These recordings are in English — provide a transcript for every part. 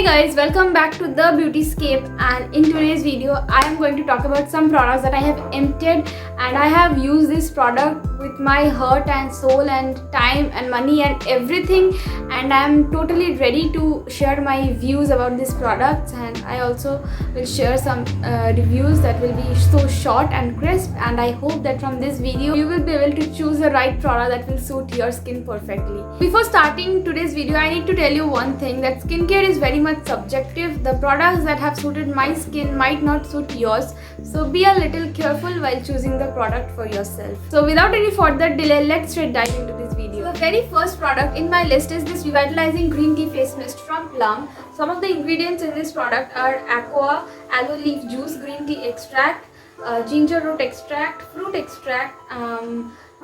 guys, welcome back to the Beautyscape, and in today's video I am going to talk about some products that I have emptied, and I have used this product with my heart and soul and time and money and everything, and I am totally ready to share my views about these products. And I also will share some reviews that will be so short and crisp, and I hope that from this video you will be able to choose the right product that will suit your skin perfectly. Before starting today's video, I need to tell you one thing, that skincare is very much subjective. The products that have suited my skin might not suit yours, so be a little careful while choosing the product for yourself. So without any further delay, let's straight dive into this video. So the very first product in my list is this revitalizing green tea face mist from Plum. Some of the ingredients in this product are aqua, aloe leaf juice, green tea extract, ginger root extract, fruit extract,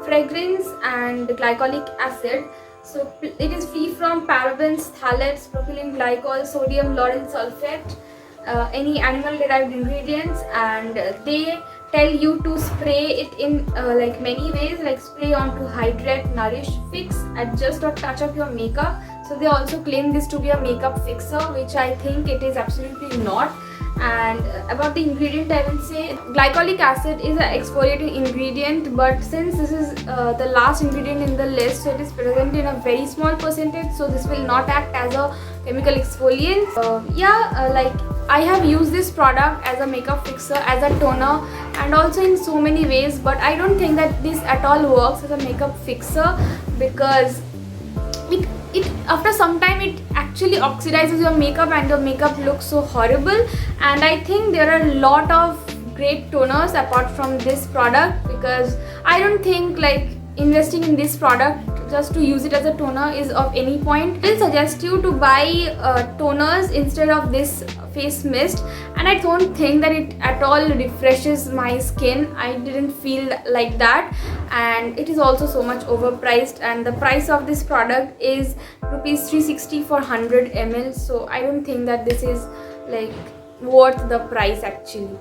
fragrance and glycolic acid. So it is free from parabens, phthalates, propylene glycol, sodium lauryl sulfate, any animal derived ingredients, and they tell you to spray it in like many ways, like spray on to hydrate, nourish, fix, adjust or touch up your makeup. So they also claim this to be a makeup fixer, which I think it is absolutely not. And about the ingredient, I will say glycolic acid is an exfoliating ingredient, but since this is the last ingredient in the list, so it is present in a very small percentage, so this will not act as a chemical exfoliant. Like I have used this product as a makeup fixer, as a toner, and also in so many ways, but I don't think that this at all works as a makeup fixer, because it after some time it actually oxidizes your makeup and your makeup looks so horrible. And I think there are a lot of great toners apart from this product, because I don't think like investing in this product just to use it as a toner is of any point. I will suggest you to buy toners instead of this face mist, and I don't think that it at all refreshes my skin. I didn't feel like that, and it is also so much overpriced, and the price of this product is rupees 360 for 100 ml, so I don't think that this is like worth the price actually.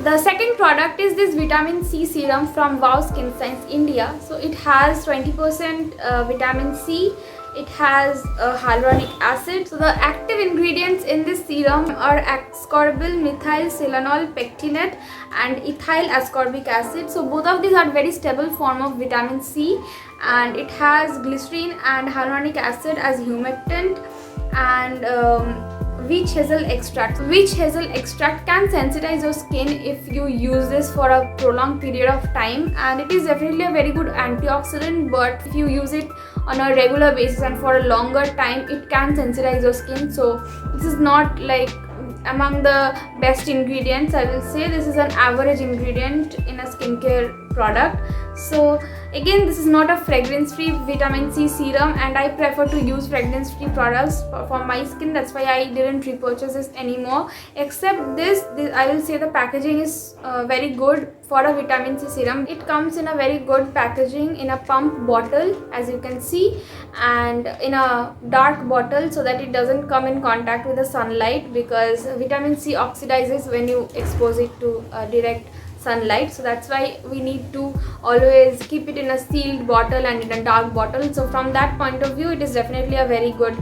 The second product is this vitamin C serum from Wow Skin Science India. So it has 20% vitamin C. It has hyaluronic acid. So the active ingredients in this serum are ascorbyl, methyl silanol, pectinate and ethyl ascorbic acid. So both of these are very stable form of vitamin C, and it has glycerin and hyaluronic acid as humectant, and witch hazel extract. Witch hazel extract can sensitize your skin if you use this for a prolonged period of time, and it is definitely a very good antioxidant, but if you use it on a regular basis and for a longer time, it can sensitize your skin. So this is not like among the best ingredients. I will say this is an average ingredient in a skincare product. So again, this is not a fragrance free vitamin C serum, and I prefer to use fragrance free products for my skin. That's why I didn't repurchase this anymore. Except this I will say the packaging is very good for a vitamin C serum. It comes in a very good packaging, in a pump bottle as you can see, and in a dark bottle, so that it doesn't come in contact with the sunlight, because vitamin C oxidizes when you expose it to direct sunlight. So that's why we need to always keep it in a sealed bottle and in a dark bottle. So from that point of view, it is definitely a very good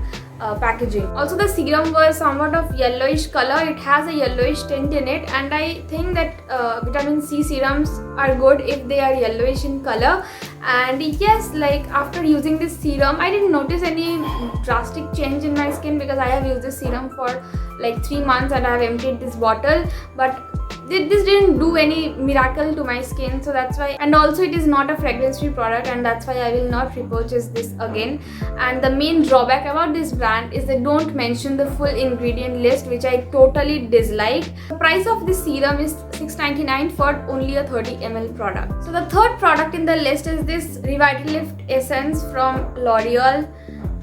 packaging. Also the serum was somewhat of yellowish color. It has a yellowish tint in it, and I think that vitamin C serums are good if they are yellowish in color. And yes, like after using this serum, I didn't notice any drastic change in my skin, because I have used this serum for like 3 months and I have emptied this bottle, but this didn't do any miracle to my skin. So that's why, and also it is not a fragrance free product, and that's why I will not repurchase this again. And the main drawback about this brand is they don't mention the full ingredient list, which I totally dislike. The price of this serum is $6.99 for only a 30 ml product. So the third product in the list is this Revitalift Essence from L'Oreal.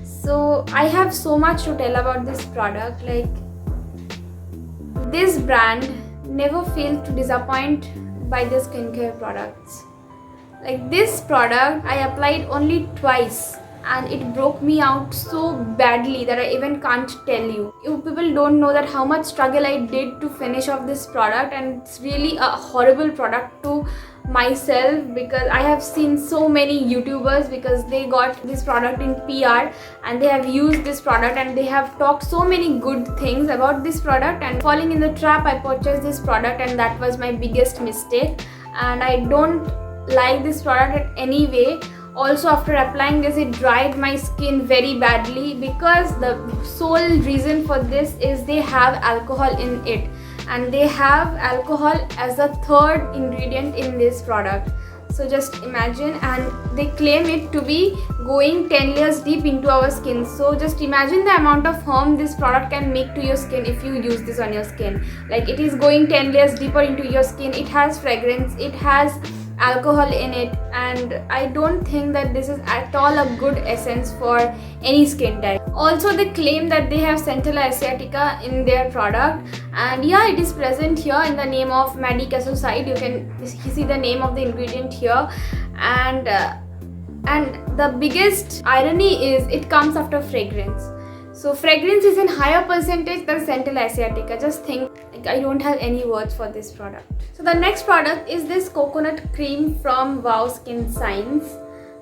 So I have so much to tell about this product. Like, this brand never failed to disappoint by their skincare products. Like this product, I applied only twice, and it broke me out so badly that I even can't tell you. You people don't know that how much struggle I did to finish off this product, and it's really a horrible product to myself, because I have seen so many YouTubers, because they got this product in PR and they have used this product and they have talked so many good things about this product, and falling in the trap, I purchased this product and that was my biggest mistake, and I don't like this product in any way. Also, after applying this, it dried my skin very badly, because the sole reason for this is they have alcohol in it, and they have alcohol as the third ingredient in this product. So just imagine, and they claim it to be going 10 layers deep into our skin. So just imagine the amount of harm this product can make to your skin if you use this on your skin. Like, it is going 10 layers deeper into your skin. It has fragrance, it has alcohol in it, and I don't think that this is at all a good essence for any skin type. Also, they claim that they have Centella asiatica in their product, and yeah, it is present here in the name of Madecassoside. You can see the name of the ingredient here, and the biggest irony is it comes after fragrance. So fragrance is in higher percentage than Centella asiatica. Just think, like, I don't have any words for this product. So the next product is this coconut cream from Wow Skin Science.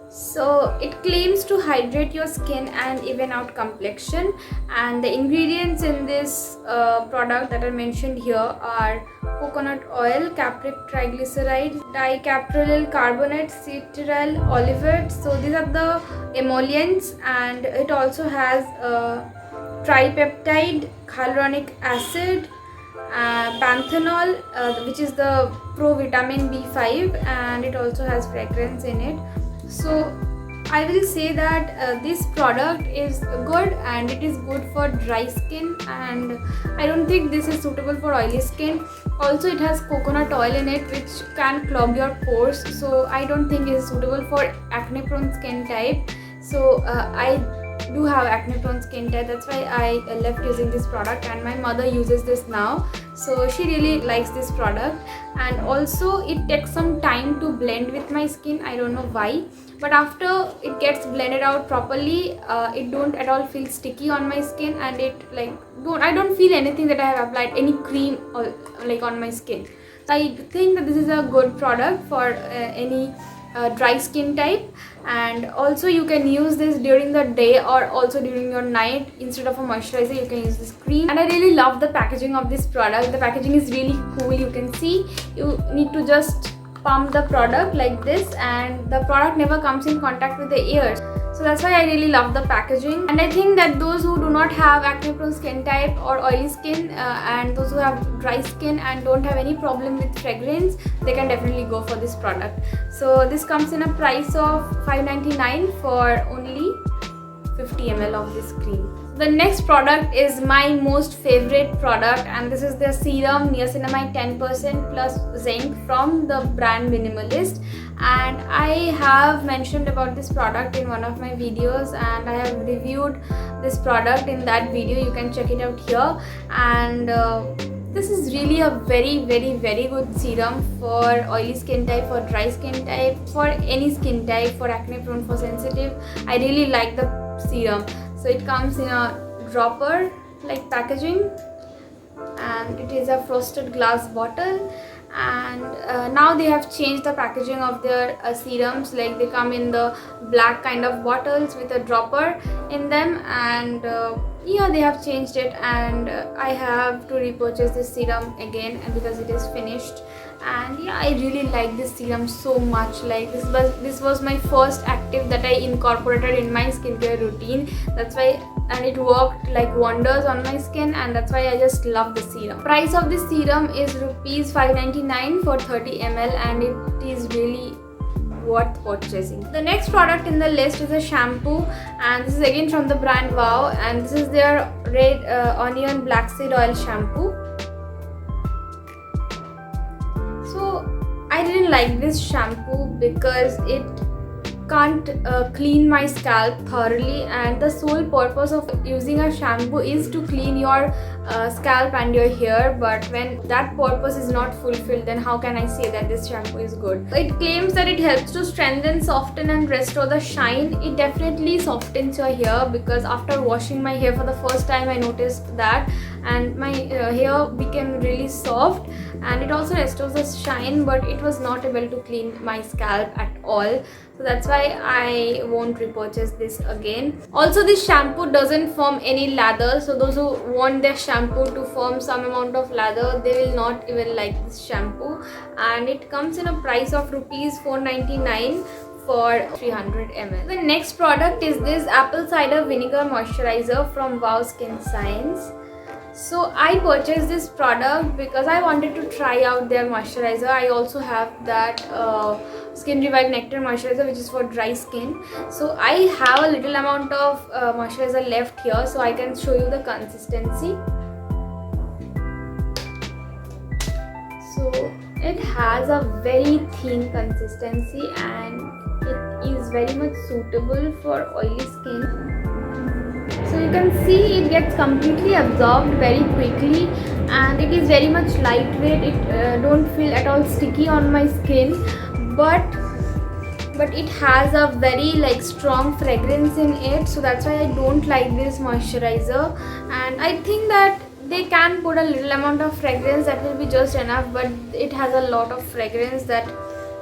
So it claims to hydrate your skin and even out complexion, and the ingredients in this product that are mentioned here are coconut oil, capric triglyceride, dicaprylyl carbonate, citral olivate. So these are the emollients, and it also has tripeptide, hyaluronic acid, panthenol, which is the provitamin B5, and it also has fragrance in it. So I will say that this product is good, and it is good for dry skin, and I don't think this is suitable for oily skin. Also, it has coconut oil in it, which can clog your pores, so I don't think it is suitable for acne prone skin type. So I do have acne prone skin type, that's why I left using this product, and my mother uses this now, so she really likes this product. And also, it takes some time to blend with my skin, I don't know why, but after it gets blended out properly, it don't at all feel sticky on my skin, and it I don't feel anything that I have applied any cream or like on my skin. So I think that this is a good product for any dry skin type, and also you can use this during the day or also during your night. Instead of a moisturizer, you can use this cream, and I really love the packaging of this product. The packaging is really cool. You can see, you need to just pump the product like this, and the product never comes in contact with the ears. So that's why I really love the packaging, and I think that those who do not have acne prone skin type or oily skin, and those who have dry skin and don't have any problem with fragrance, they can definitely go for this product. So this comes in a price of $5.99 for only 50 ml of this cream. The next product is my most favorite product, and this is the serum niacinamide 10% plus zinc from the brand Minimalist, and I have mentioned about this product in one of my videos, and I have reviewed this product in that video. You can check it out here. And this is really a very good serum for oily skin type, for dry skin type, for any skin type, for acne prone, for sensitive. I really like the serum. So it comes in a dropper like packaging, and it is a frosted glass bottle. And now they have changed the packaging of their serums, like they come in the black kind of bottles with a dropper in them, and yeah, they have changed it, and I have to repurchase this serum again, and because it is finished. And yeah, I really like this serum so much. Like, this was my first active that I incorporated in my skincare routine. That's why, and it worked like wonders on my skin, and that's why I just love the serum. Price of this serum is rupees 5.99 for 30 ml, and it is really worth purchasing. The next product in the list is a shampoo, and this is again from the brand Wow, and this is their red onion black seed oil shampoo. So I didn't like this shampoo because it can't clean my scalp thoroughly, and the sole purpose of using a shampoo is to clean your scalp and your hair. But when that purpose is not fulfilled, then how can I say that this shampoo is good? It claims that it helps to strengthen, soften and restore the shine. It definitely softens your hair, because after washing my hair for the first time, I noticed that and my hair became really soft, and it also restores the shine, but it was not able to clean my scalp at all. So that's why I won't repurchase this again. Also, this shampoo doesn't form any lather, so those who want their shampoo to form some amount of lather, they will not even like this shampoo. And it comes in a price of rupees 499 for 300 ml. The next product is this apple cider vinegar moisturizer from Wow Skin Science. So I purchased this product because I wanted to try out their moisturizer. I also have that Skin Revive Nectar moisturizer, which is for dry skin. So I have a little amount of moisturizer left here, so I can show you the consistency. So it has a very thin consistency and it is very much suitable for oily skin. So you can see it gets completely absorbed very quickly, and it is very much lightweight. It don't feel at all sticky on my skin, but it has a very strong fragrance in it, so that's why I don't like this moisturizer. And I think that they can put a little amount of fragrance, that will be just enough, but it has a lot of fragrance that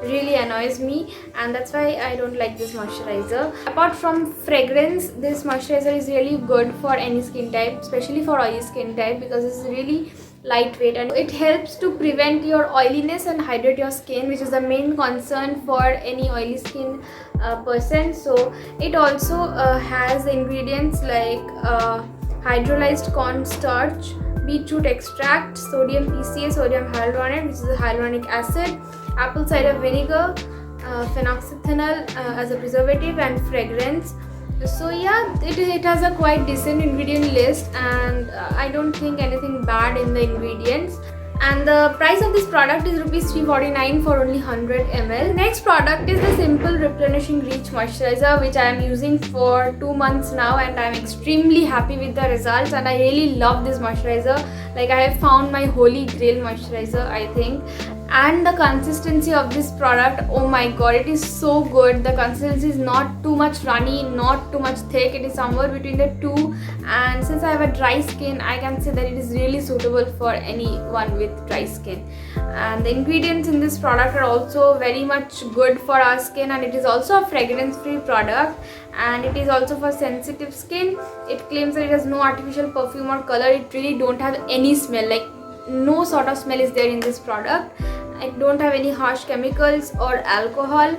really annoys me, and that's why I don't like this moisturizer. Apart from fragrance, this moisturizer is really good for any skin type, especially for oily skin type, because it's really lightweight and it helps to prevent your oiliness and hydrate your skin, which is the main concern for any oily skin person. So it also has ingredients like hydrolyzed cornstarch, beetroot extract, sodium PCA, sodium hyaluronate, which is a hyaluronic acid, apple cider vinegar, phenoxyethanol as a preservative, and fragrance. So yeah, it has a quite decent ingredient list, and I don't think anything bad in the ingredients. And the price of this product is rupees 349 for only 100 ml. Next product is the Simple Replenishing Reach Moisturizer, which I am using for 2 months now, and I am extremely happy with the results, and I really love this moisturizer. Like, I have found my holy grail moisturizer, I think. And the consistency of this product, oh my god, it is so good. The consistency is not too much runny, not too much thick, it is somewhere between the two. And since I have a dry skin, I can say that it is really suitable for anyone with dry skin. And the ingredients in this product are also very much good for our skin, and it is also a fragrance free product, and it is also for sensitive skin. It claims that it has no artificial perfume or color. It really don't have any smell, like no sort of smell is there in this product. I don't have any harsh chemicals or alcohol,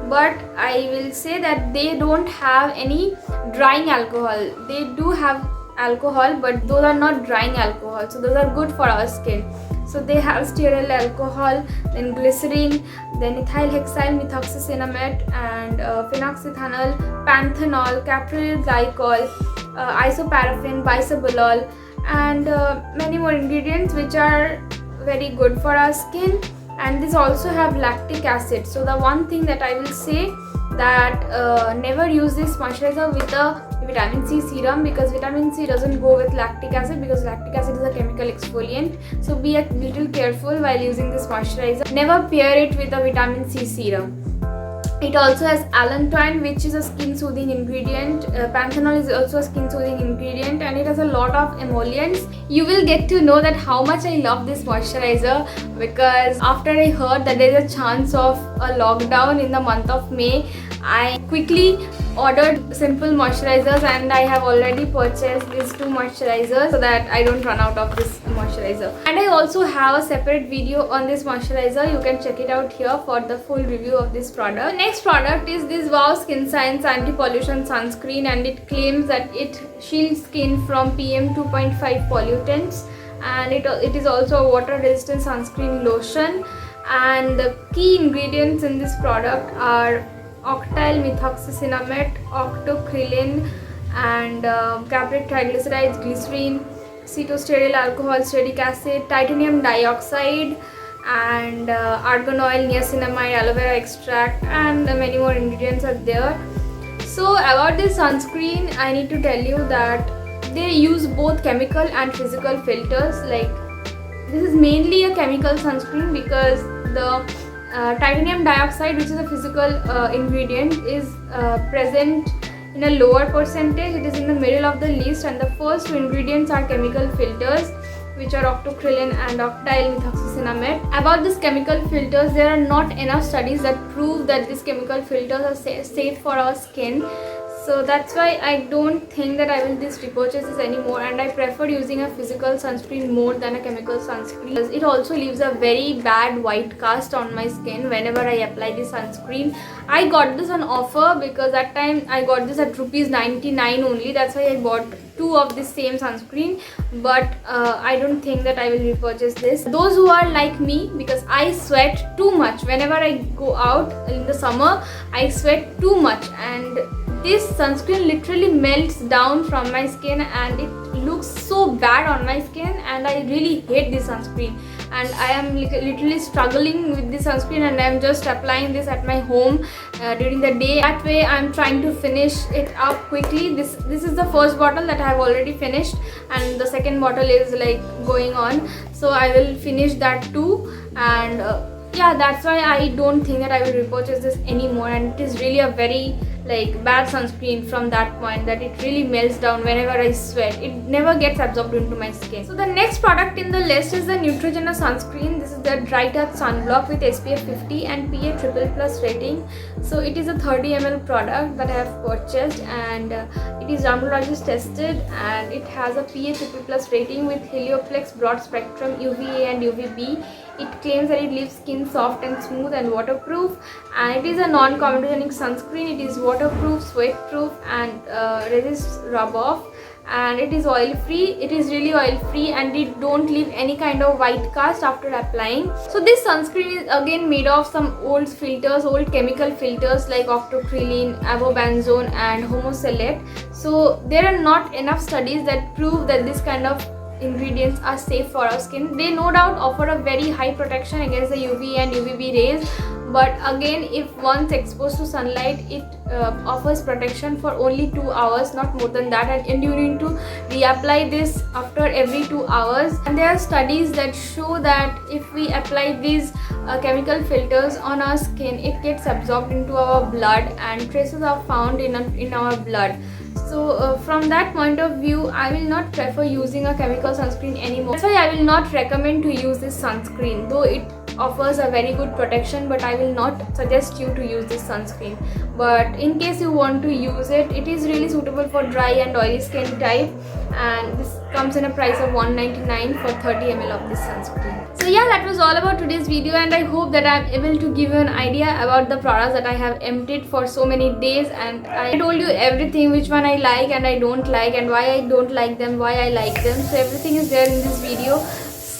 but I will say that they don't have any drying alcohol. They do have alcohol, but those are not drying alcohol, so those are good for our skin. So they have stearyl alcohol, then glycerin, then ethyl hexyl methoxycinnamate, and phenoxyethanol, panthenol, capryl glycol, isoparaffin, bisabolol, and many more ingredients which are very good for our skin. And this also have lactic acid. So the one thing that I will say, that never use this moisturizer with a vitamin C serum, because vitamin C doesn't go with lactic acid, because lactic acid is a chemical exfoliant. So be a little careful while using this moisturizer. Never pair it with a vitamin C serum. It also has allantoin, which is a skin soothing ingredient. Panthenol is also a skin soothing ingredient, and it has a lot of emollients. You will get to know that how much I love this moisturizer, because after I heard that there is a chance of a lockdown in the month of May, I quickly ordered Simple moisturizers, and I have already purchased these 2 moisturizers so that I don't run out of this moisturizer. And I also have a separate video on this moisturizer. You can check it out here for the full review of this product. The next product is this Wow Skin Science Anti-Pollution Sunscreen, and it claims that it shields skin from PM 2.5 pollutants, and it is also a water resistant sunscreen lotion. And the key ingredients in this product are octyl methoxycinnamate, octocrylene, and capric triglycerides, glycerin, cetostearyl alcohol, stearic acid, titanium dioxide, and argan oil, niacinamide, aloe vera extract, and many more ingredients are there. So about this sunscreen, I need to tell you that they use both chemical and physical filters. Like, this is mainly a chemical sunscreen, because the titanium dioxide, which is a physical ingredient, is present in a lower percentage. It is in the middle of the list, and the first two ingredients are chemical filters, which are octocrylene and octyl methoxycinnamide. About these chemical filters, there are not enough studies that prove that these chemical filters are safe for our skin. So that's why I don't think that I will repurchase this anymore, and I prefer using a physical sunscreen more than a chemical sunscreen. It also leaves a very bad white cast on my skin whenever I apply this sunscreen. I got this on offer because that time I got this at ₹99 only. That's why I bought two of this same sunscreen, but I don't think that I will repurchase this. Those who are like me, because I sweat too much whenever I go out in the summer, I sweat too much, and this sunscreen literally melts down from my skin and it looks so bad on my skin, and I really hate this sunscreen, and I am literally struggling with this sunscreen, and I am just applying this at my home during the day. That way I am trying to finish it up quickly. This is the first bottle that I have already finished, and the second bottle is like going on, so I will finish that too. And yeah, that's why I don't think that I will repurchase this anymore, and it is really a very bad sunscreen from that point, that it really melts down whenever I sweat. It never gets absorbed into my skin. So the next product in the list is the Neutrogena sunscreen. This is the dry touch sunblock with SPF 50 and PA++ rating. So it is a 30 ml product that I have purchased, and it is dermatologist tested, and it has a PA++ rating with Helioplex broad spectrum UVA and UVB. It claims that it leaves skin soft and smooth and waterproof, and it is a non-comedogenic sunscreen. It is waterproof, sweat-proof, and resists rub-off, and it is oil-free. It is really oil-free, and it don't leave any kind of white cast after applying. So this sunscreen is again made of some old filters, old chemical filters like octocrylene, avobenzone, and homosalate. So there are not enough studies that prove that this kind of ingredients are safe for our skin. They no doubt offer a very high protection against the UV and UVB rays, but again, if once exposed to sunlight, it offers protection for only 2 hours, not more than that, and you need to reapply this after every 2 hours. And there are studies that show that if we apply these chemical filters on our skin, it gets absorbed into our blood, and traces are found in our blood. So from that point of view, I will not prefer using a chemical sunscreen anymore. That's why I will not recommend to use this sunscreen, though it offers a very good protection, but I will not suggest you to use this sunscreen. But in case you want to use it, it is really suitable for dry and oily skin type, and this comes in a price of $199 for 30 ml of this sunscreen. So yeah, that was all about today's video, and I hope that I'm able to give you an idea about the products that I have emptied for so many days, and I told you everything, which one I like and I don't like, and why I don't like them, why I like them. So everything is there in this video.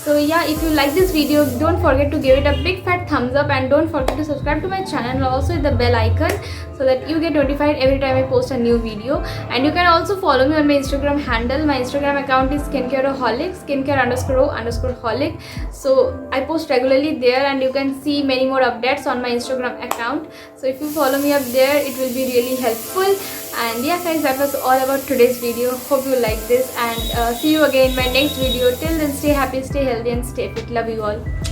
So yeah, if you like this video, don't forget to give it a big fat thumbs up, and don't forget to subscribe to my channel and also hit the bell icon so that you get notified every time I post a new video. And you can also follow me on my Instagram handle. My Instagram account is skincareaholic, skincare_o_holic. So I post regularly there, and you can see many more updates on my Instagram account. So if you follow me up there, it will be really helpful. And yeah guys, that was all about today's video. Hope you like this, and see you again in my next video. Till then, stay happy, stay healthy, and stay fit. Love you all.